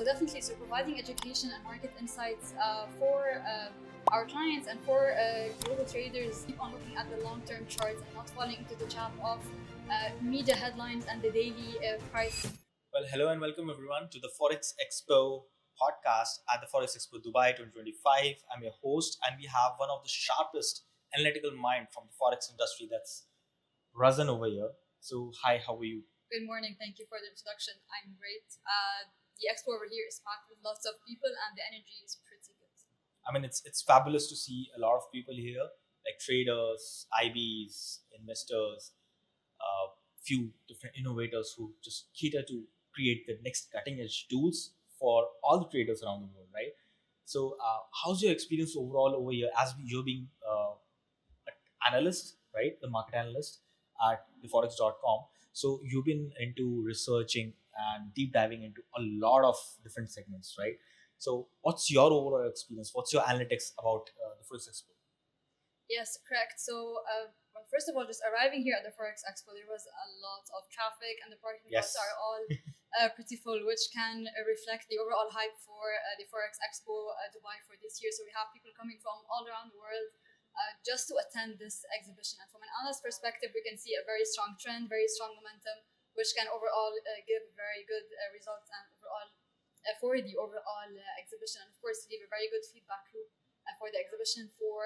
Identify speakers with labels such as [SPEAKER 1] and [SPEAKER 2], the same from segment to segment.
[SPEAKER 1] so definitely. So providing education and market insights for our clients and for global traders, keep on looking at the long-term charts and not falling into the trap of media headlines and the daily price.
[SPEAKER 2] Well, hello and welcome everyone to the Forex Expo podcast at the Forex Expo Dubai 2025. I'm your host, and we have one of the sharpest analytical mind from the Forex industry, that's Razan over here. So, hi, how are you?
[SPEAKER 1] Good morning. Thank you for the introduction. I'm great. The expo over here is packed with lots of people, and the energy is pretty good.
[SPEAKER 2] I mean, it's fabulous to see a lot of people here, like traders, IBs, investors, few different innovators who just cater to create the next cutting edge tools for all the traders around the world, right? So, how's your experience overall over here as you're being an analyst, right? The market analyst at theforex.com. So, you've been into researching and deep diving into a lot of different segments, right? So, what's your overall experience? What's your analytics about the Forex Expo?
[SPEAKER 1] Yes, correct. So, well, first of all, just arriving here at the Forex Expo, there was a lot of traffic, and the parking lots
[SPEAKER 2] Yes.
[SPEAKER 1] are all pretty full, which can reflect the overall hype for the Forex Expo Dubai for this year. So, we have people coming from all around the world just to attend this exhibition. And from an analyst perspective, we can see a very strong trend, very strong momentum, which can overall give very good results and overall for the overall exhibition. And of course, leave a very good feedback loop for the exhibition for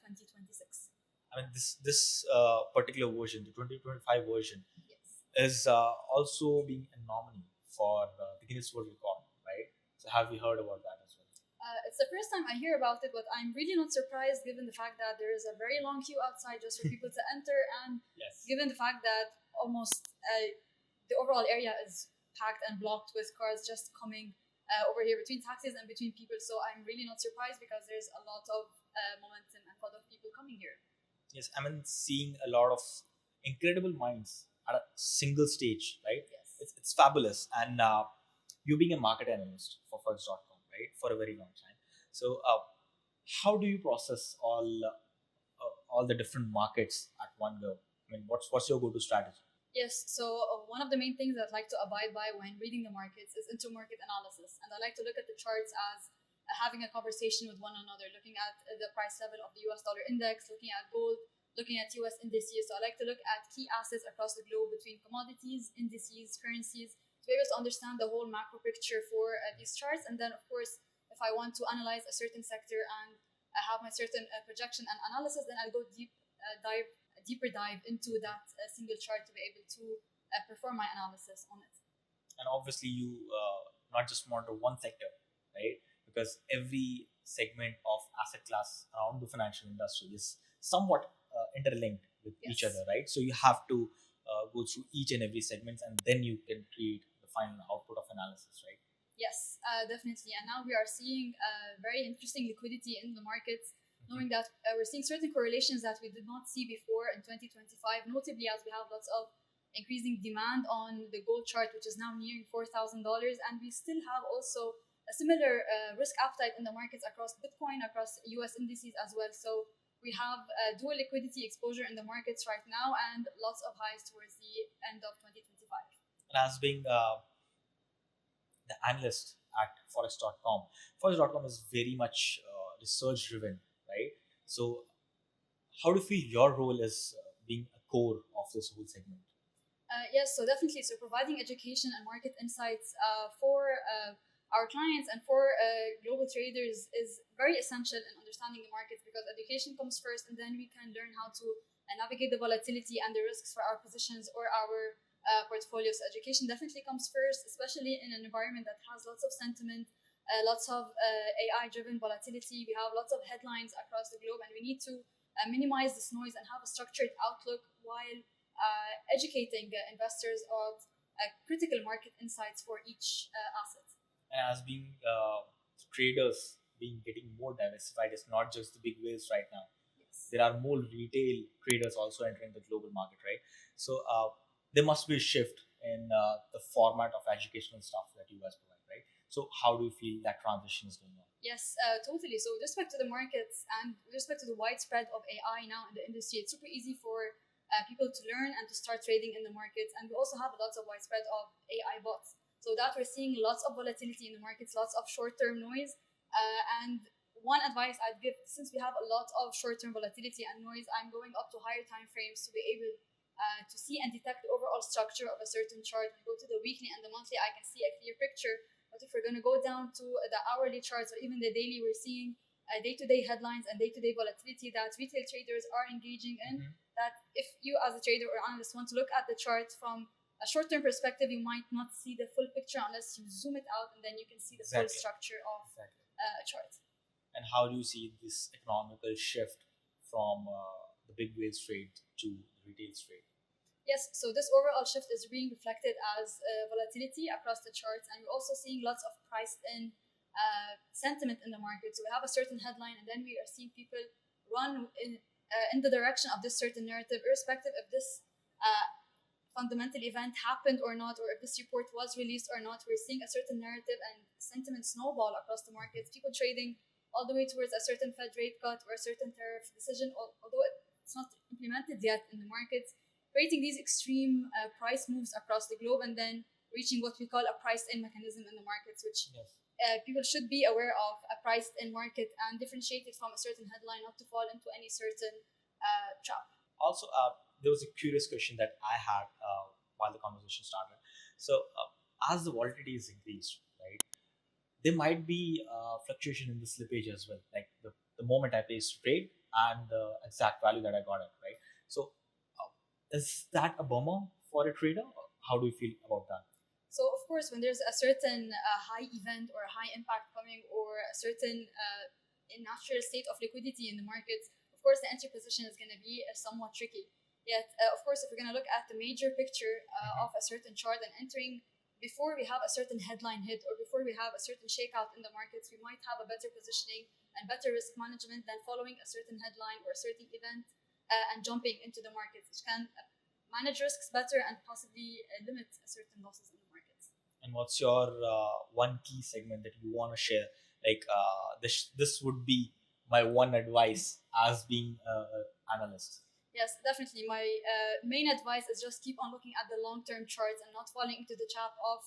[SPEAKER 1] 2026.
[SPEAKER 2] I mean, this particular version, the 2025 version,
[SPEAKER 1] Yes.
[SPEAKER 2] is also being a nominee for the Guinness World Record, right? So have you heard about that as well?
[SPEAKER 1] It's the first time I hear about it, but I'm really not surprised given the fact that there is a very long queue outside just for people to enter, and
[SPEAKER 2] Yes.
[SPEAKER 1] given the fact that almost the overall area is packed and blocked with cars just coming over here between taxis and between people. So I'm really not surprised because there's a lot of momentum and a lot of people coming here.
[SPEAKER 2] Yes, I mean, seeing a lot of incredible minds at a single stage, right?
[SPEAKER 1] Yes.
[SPEAKER 2] It's fabulous. And you being a market analyst for Forex.com, right, for a very long time. So, how do you process all the different markets at one go? I mean, what's your go-to strategy?
[SPEAKER 1] Yes, so one of the main things that I like to abide by when reading the markets is intermarket analysis. And I like to look at the charts as having a conversation with one another, looking at the price level of the US dollar index, looking at gold, looking at US indices. So I like to look at key assets across the globe between commodities, indices, currencies, to be able to understand the whole macro picture for these charts. And then, of course, if I want to analyze a certain sector and I have my certain projection and analysis, then I'll go dive a deeper dive into that single chart to be able to perform my analysis on it.
[SPEAKER 2] And obviously, you not just monitor one sector, right? Because every segment of asset class around the financial industry is somewhat interlinked with each
[SPEAKER 1] Yes.
[SPEAKER 2] other, right? So you have to go through each and every segments, and then you can create the final output of analysis, right?
[SPEAKER 1] Yes, definitely. And now we are seeing very interesting liquidity in the markets, knowing that we're seeing certain correlations that we did not see before in 2025, notably as we have lots of increasing demand on the gold chart, which is now nearing $4,000. And we still have also a similar risk appetite in the markets across Bitcoin, across US indices as well. So we have dual liquidity exposure in the markets right now and lots of highs towards the end of 2025.
[SPEAKER 2] And as being the analyst at forex.com, forex.com is very much research driven, right? So how do you feel your role is being a core of this whole segment?
[SPEAKER 1] Yes, so definitely. So providing education and market insights for our clients and for global traders is very essential in understanding the markets, because education comes first, and then we can learn how to navigate the volatility and the risks for our positions or our portfolios. So education definitely comes first, especially in an environment that has lots of sentiment, lots of AI-driven volatility. We have lots of headlines across the globe, and we need to minimize this noise and have a structured outlook while educating investors on critical market insights for each asset.
[SPEAKER 2] And as being traders being getting more diversified, it's not just the big whales right now.
[SPEAKER 1] Yes.
[SPEAKER 2] There are more retail traders also entering the global market, right? So there must be a shift in the format of educational stuff that you guys provide, right? So how do you feel that transition is going on?
[SPEAKER 1] Yes, totally. So with respect to the markets and with respect to the widespread of AI now in the industry, it's super easy for people to learn and to start trading in the markets. And we also have lots of widespread of AI bots. So that we're seeing lots of volatility in the markets, lots of short-term noise. And one advice I'd give, since we have a lot of short-term volatility and noise, I'm going up to higher time frames to be able to see and detect the overall structure of a certain chart. When I go to the weekly and the monthly, I can see a clear picture. But if we're going to go down to the hourly charts or even the daily, we're seeing day-to-day headlines and day-to-day volatility that retail traders are engaging in. That if you as a trader or analyst want to look at the chart from a short-term perspective, you might not see the full picture unless you zoom it out, and then you can see the full structure of a chart.
[SPEAKER 2] And how do you see this economical shift from the big whales trade to the retail trade?
[SPEAKER 1] Yes, so this overall shift is being reflected as volatility across the charts, and we're also seeing lots of priced in sentiment in the market. So we have a certain headline, and then we are seeing people run in the direction of this certain narrative, irrespective if this fundamental event happened or not, or if this report was released or not. We're seeing a certain narrative and sentiment snowball across the markets. People trading all the way towards a certain Fed rate cut or a certain tariff decision, although it's not implemented yet in the markets, creating these extreme price moves across the globe, and then reaching what we call a priced-in mechanism in the markets, which people should be aware of, a priced-in market, and differentiate it from a certain headline, not to fall into any certain trap.
[SPEAKER 2] Also, there was a curious question that I had while the conversation started. So, as the volatility is increased, right, there might be fluctuation in the slippage as well, like the moment I placed trade and the exact value that I got it, right? So, is that a bummer for a trader? How do you feel about that?
[SPEAKER 1] So, of course, when there's a certain high event or a high impact coming, or a certain natural state of liquidity in the markets, of course, the entry position is going to be somewhat tricky. Yet, of course, if we're going to look at the major picture of a certain chart and entering before we have a certain headline hit or before we have a certain shakeout in the markets, we might have a better positioning and better risk management than following a certain headline or a certain event and jumping into the markets, which can manage risks better and possibly limit certain losses in the markets.
[SPEAKER 2] And what's your one key segment that you want to share? Like this would be my one advice as being an analyst.
[SPEAKER 1] Yes, definitely. My main advice is just keep on looking at the long-term charts and not falling into the trap of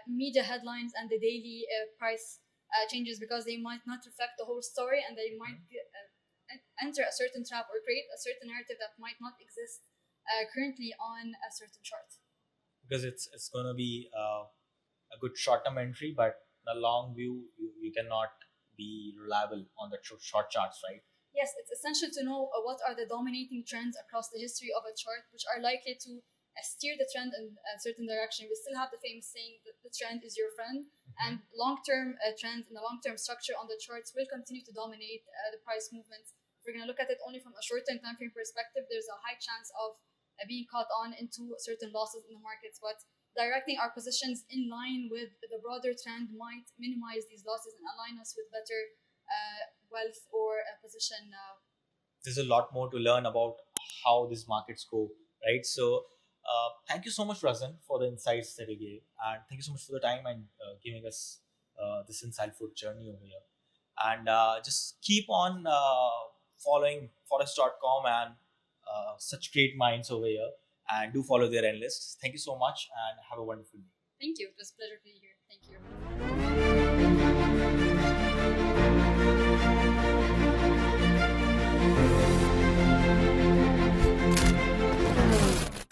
[SPEAKER 1] media headlines and the daily price changes, because they might not reflect the whole story, and they might enter a certain trap or create a certain narrative that might not exist currently on a certain chart.
[SPEAKER 2] Because it's going to be a good short-term entry, but in a long view, you cannot be reliable on the short charts, right?
[SPEAKER 1] Yes, it's essential to know what are the dominating trends across the history of a chart, which are likely to steer the trend in a certain direction. We still have the famous saying that the trend is your friend, and long-term trends and the long-term structure on the charts will continue to dominate the price movements. If we're going to look at it only from a short-term time frame perspective, there's a high chance of being caught on into certain losses in the markets. But directing our positions in line with the broader trend might minimize these losses and align us with better wealth or a position.
[SPEAKER 2] There's a lot more to learn about how these markets go, right? So, thank you so much, Razan, for the insights that you gave, and thank you so much for the time and giving us this insightful journey over here. And just keep on following forest.com and such great minds over here, and do follow their analysts. Thank you so much, and have a wonderful day.
[SPEAKER 1] Thank you. It was a pleasure being here. Thank you.